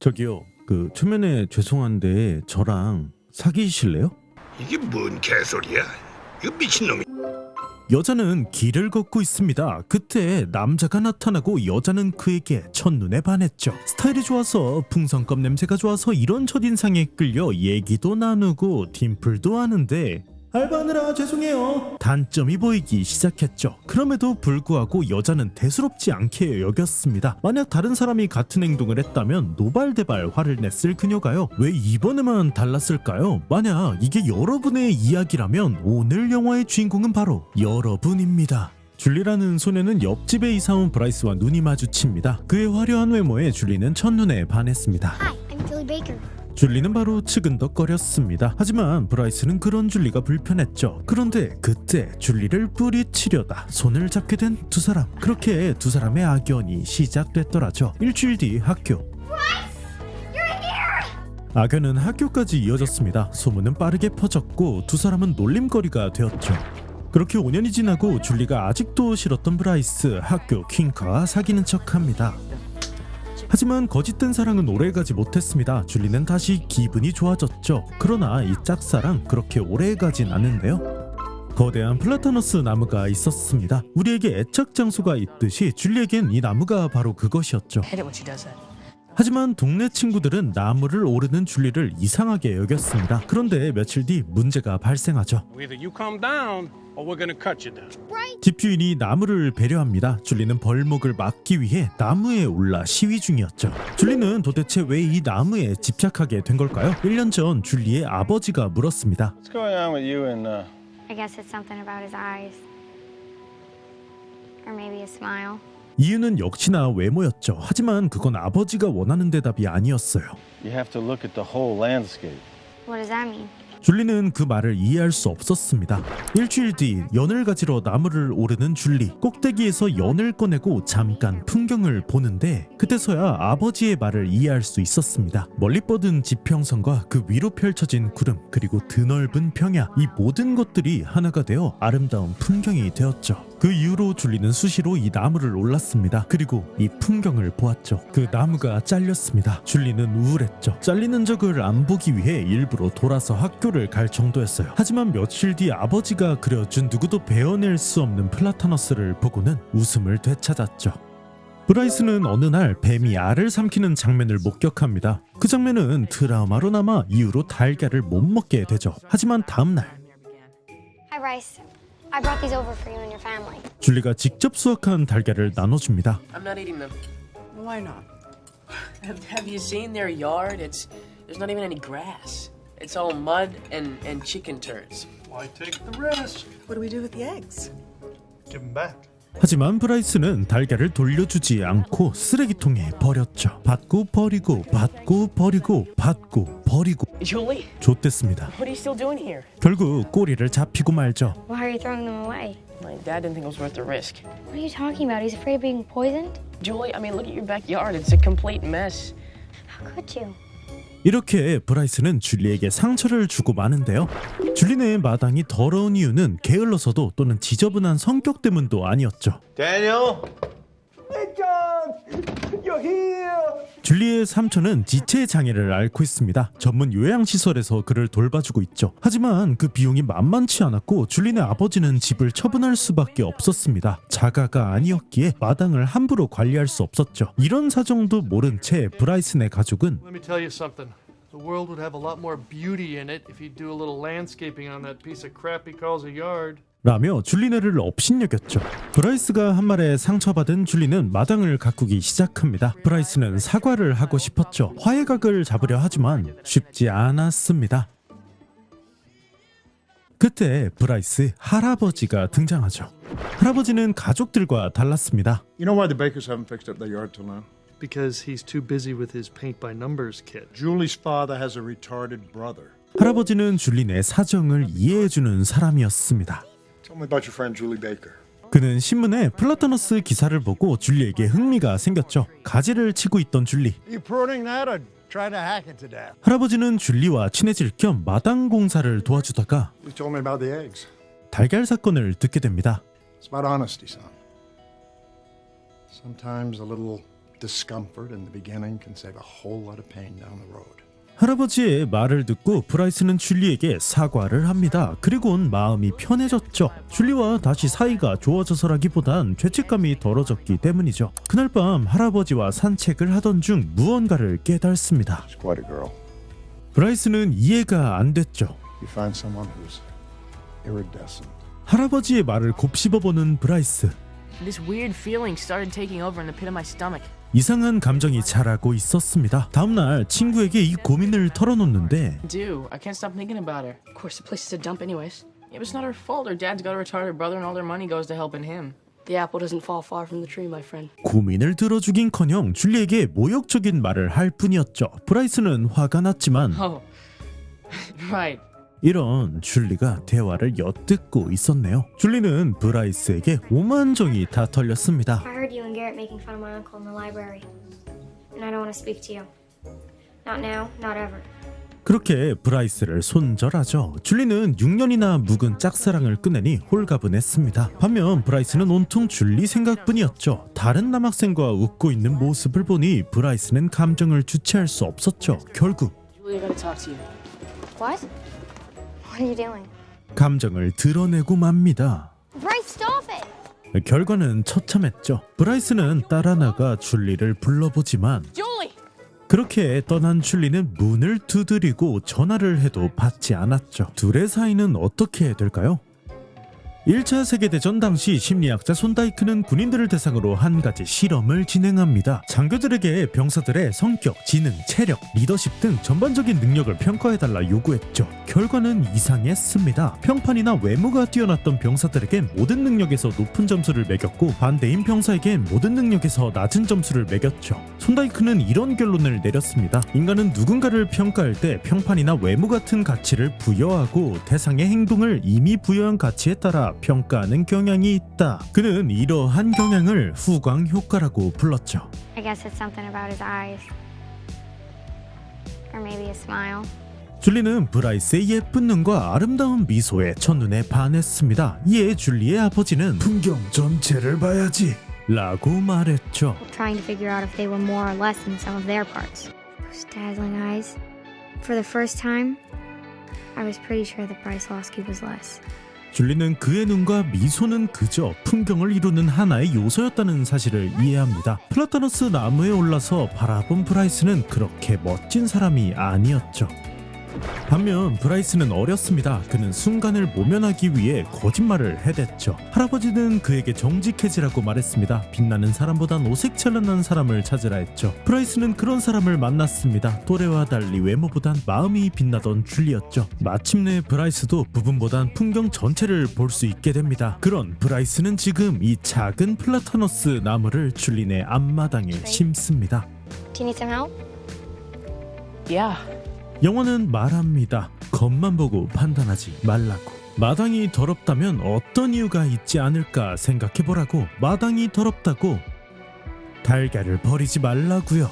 저기요, 초면에 죄송한데 저랑 사귀실래요? 이게 뭔 개소리야? 이거 미친놈이. 여자는 길을 걷고 있습니다. 그때 남자가 나타나고 여자는 그에게 첫눈에 반했죠. 스타일이 좋아서 풍선껌 냄새가 좋아서 이런 첫인상에 끌려 얘기도 나누고 딤플도 하는데 알바하느라 죄송해요. 단점이 보이기 시작했죠. 그럼에도 불구하고 여자는 대수롭지 않게 여겼습니다. 만약 다른 사람이 같은 행동을 했다면 노발대발 화를 냈을 그녀가요. 왜 이번에만 달랐을까요? 만약 이게 여러분의 이야기라면 오늘 영화의 주인공은 바로 여러분입니다. 줄리라는 소녀는 옆집에 이사온 브라이스와 눈이 마주칩니다. 그의 화려한 외모에 줄리는 첫눈에 반했습니다. Hi, I'm Julie Baker. 줄리는 바로 측은덕거렸습니다. 하지만 브라이스는 그런 줄리가 불편했죠. 그런데 그때 줄리를 뿌리치려다 손을 잡게 된 두 사람. 그렇게 두 사람의 악연이 시작됐더라죠. 일주일 뒤 학교. 악연은 학교까지 이어졌습니다. 소문은 빠르게 퍼졌고 두 사람은 놀림거리가 되었죠. 그렇게 5년이 지나고 줄리가 아직도 싫었던 브라이스, 학교 퀸카와 사귀는 척합니다. 하지만 거짓된 사랑은 오래가지 못했습니다. 줄리는 다시 기분이 좋아졌죠. 그러나 이 짝사랑 그렇게 오래가진 않는데요. 거대한 플라타너스 나무가 있었습니다. 우리에게 애착 장소가 있듯이 줄리에겐 이 나무가 바로 그것이었죠. 하지만 동네 친구들은 나무를 오르는 줄리를 이상하게 여겼습니다. 그런데 며칠 뒤 문제가 발생하죠. Either you calm down or we're gonna cut you down. 집주인이 나무를 배려합니다. 줄리는 벌목을 막기 위해 나무에 올라 시위 중이었죠. 줄리는 도대체 왜 이 나무에 집착하게 된 걸까요? 1년 전 줄리의 아버지가 물었습니다. What's going on with you and I guess it's something about his eyes. Or maybe a smile. 이유는 역시나 외모였죠. 하지만 그건 아버지가 원하는 대답이 아니었어요. you have to look at the whole landscape. What does that mean? 줄리는 그 말을 이해할 수 없었습니다. 일주일 뒤 연을 가지러 나무를 오르는 줄리. 꼭대기에서 연을 꺼내고 잠깐 풍경을 보는데 그때서야 아버지의 말을 이해할 수 있었습니다. 멀리 뻗은 지평선과 그 위로 펼쳐진 구름 그리고 드넓은 평야, 이 모든 것들이 하나가 되어 아름다운 풍경이 되었죠. 그 이후로 줄리는 수시로 이 나무를 올랐습니다. 그리고 이 풍경을 보았죠. 그 나무가 잘렸습니다. 줄리는 우울했죠. 잘리는 적을 안 보기 위해 일부러 돌아서 학교를 갈 정도였어요. 하지만 며칠 뒤 아버지가 그려준 누구도 베어낼 수 없는 플라타너스를 보고는 웃음을 되찾았죠. 브라이스는 어느 날 뱀이 알을 삼키는 장면을 목격합니다. 그 장면은 트라우마로 남아 이후로 달걀을 못 먹게 되죠. 하지만 다음 날 Hi, Bryce. I brought these over for you and your family. 줄리가 직접 수확한 달걀을 나눠줍니다. I'm not eating them. Why not? Have you seen their yard? There's not even any grass. It's all mud and chicken turds. Why take the risk? What do we do with the eggs? Give them back. 하지만 브라이스는 달걀을 돌려주지 않고 쓰레기통에 버렸죠. 받고 버리고 받고 버리고 받고 버리고 Julie, 좆됐습니다. what are you still doing here? 결국 꼬리를 잡히고 말죠. Why are you throwing them away? My dad didn't think it was worth the risk. What are you talking about? He's afraid of being poisoned? Julie, I mean, look at your backyard. It's a complete mess. How could you? 이렇게 브라이스는 줄리에게 상처를 주고 마는데요. 줄리네 마당이 더러운 이유는 게을러서도 또는 지저분한 성격 때문도 아니었죠. Daniel? 줄리의 삼촌은 지체 장애를 앓고 있습니다. 전문 요양시설에서 그를 돌봐주고 있죠. 하지만 그 비용이 만만치 않았고 줄리네 아버지는 집을 처분할 수밖에 없었습니다. 자가가 아니었기에 마당을 함부로 관리할 수 없었죠. 이런 사정도 모른 채 브라이슨의 가족은 Let me tell you something. The world would have a lot more beauty in it if you do a little landscaping on that piece of crap he calls a yard. 라며 줄리네를 업신여겼죠. 브라이스가 한 말에 상처받은 줄리는 마당을 가꾸기 시작합니다. 브라이스는 사과를 하고 싶었죠. 화해각을 잡으려 하지만 쉽지 않았습니다. 그때 브라이스 할아버지가 등장하죠. 할아버지는 가족들과 달랐습니다. You know why the Bakers haven't fixed up their yard till now? Because he's too busy with his paint by numbers kit. Julie's father has a retarded brother. 할아버지는 줄리네 사정을 이해해주는 사람이었습니다. Tell me about your friend Julie Baker. 그는 신문에 플라타너스 기사를 보고 줄리에게 흥미가 생겼죠. 가지를 치고 있던 줄리. You pruning that or trying to hack it to death? 할아버지는 줄리와 친해질 겸 마당 공사를 도와주다가 You told me about the eggs. 달걀 사건을 듣게 됩니다. It's about honesty, son. Sometimes a little discomfort in the beginning can save a whole lot of pain down the road. 할아버지의 말을 듣고 브라이스는 줄리에게 사과를 합니다. 그리고는 마음이 편해졌죠. 줄리와 다시 사이가 좋아져서라기보단 죄책감이 덜어졌기 때문이죠. 그날 밤 할아버지와 산책을 하던 중 무언가를 깨닫습니다. She's quite a girl. 브라이스는 이해가 안 됐죠. You find someone who's iridescent. 할아버지의 말을 곱씹어보는 브라이스. This weird feeling started taking over in the pit of my stomach. 이상한 감정이 자라고 있었습니다. 다음날 친구에게 이 고민을 털어놓는데 Do I can't stop thinking about her. Of course, the place is a dump, anyways. Yeah, but it's not her fault. Her dad's got a retarded brother, and all their money goes to helping him. The apple doesn't fall far from the tree, my friend. 고민을 들어주긴커녕 줄리에게 모욕적인 말을 할 뿐이었죠. 브라이스는 화가 났지만 Oh, right. 이런 줄리가 대화를 엿듣고 있었네요. 줄리는 브라이스에게 오만정이 다 털렸습니다. I heard you and Garrett making fun of my uncle in the library. And I don't want to speak to you. Not now, not ever. 그렇게 브라이스를 손절하죠. 줄리는 6년이나 묵은 짝사랑을 끝내니 홀가분했습니다. 반면 브라이스는 온통 줄리 생각뿐이었죠. 다른 남학생과 웃고 있는 모습을 보니 브라이스는 감정을 주체할 수 없었죠. 결국 Julie, I gotta talk to you. What? What are you doing? 감정을 드러내고 맙니다. Bryce, stop it! 결과는 처참했죠. 브라이스는 따라 나가 줄리를 불러보지만 Julie! 그렇게 떠난 줄리는 문을 두드리고 전화를 해도 받지 않았죠. 둘의 사이는 어떻게 될까요? 1차 세계대전 당시 심리학자 손다이크는 군인들을 대상으로 한 가지 실험을 진행합니다. 장교들에게 병사들의 성격, 지능, 체력, 리더십 등 전반적인 능력을 평가해달라 요구했죠. 결과는 이상했습니다. 평판이나 외모가 뛰어났던 병사들에겐 모든 능력에서 높은 점수를 매겼고 반대인 병사에겐 모든 능력에서 낮은 점수를 매겼죠. 손다이크는 이런 결론을 내렸습니다. 인간은 누군가를 평가할 때 평판이나 외모 같은 가치를 부여하고 대상의 행동을 이미 부여한 가치에 따라 평가하는 경향이 있다. 그는 이러한 경향을 후광 효과라고 불렀죠. I guess it's something about his eyes. Or maybe a smile. 줄리는 브라이스의 예쁜 눈과 아름다운 미소에 첫눈에 반했습니다. 이에 줄리의 아버지는 풍경 전체를 봐야지 라고 말했죠. Trying to figure out if they were more or less than some of their parts. Those dazzling eyes. For the first time, I was pretty sure that Bryce-Lawski was less. 줄리는 그의 눈과 미소는 그저 풍경을 이루는 하나의 요소였다는 사실을 이해합니다. 플라타너스 나무에 올라서 바라본 브라이스는 그렇게 멋진 사람이 아니었죠. 반면 브라이스는 어렸습니다. 그는 순간을 모면하기 위해 거짓말을 해댔죠. 할아버지는 그에게 정직해지라고 말했습니다. 빛나는 사람보단 오색찬란한 사람을 찾으라 했죠. 브라이스는 그런 사람을 만났습니다. 또래와 달리 외모보단 마음이 빛나던 줄리였죠. 마침내 브라이스도 부분보단 풍경 전체를 볼 수 있게 됩니다. 그런 브라이스는 지금 이 작은 플라타너스 나무를 줄리네 앞마당에 심습니다. Do you need some help? Yeah. 영화는 말합니다. 겉만 보고 판단하지 말라고. 마당이 더럽다면 어떤 이유가 있지 않을까 생각해보라고. 마당이 더럽다고 달걀을 버리지 말라고요.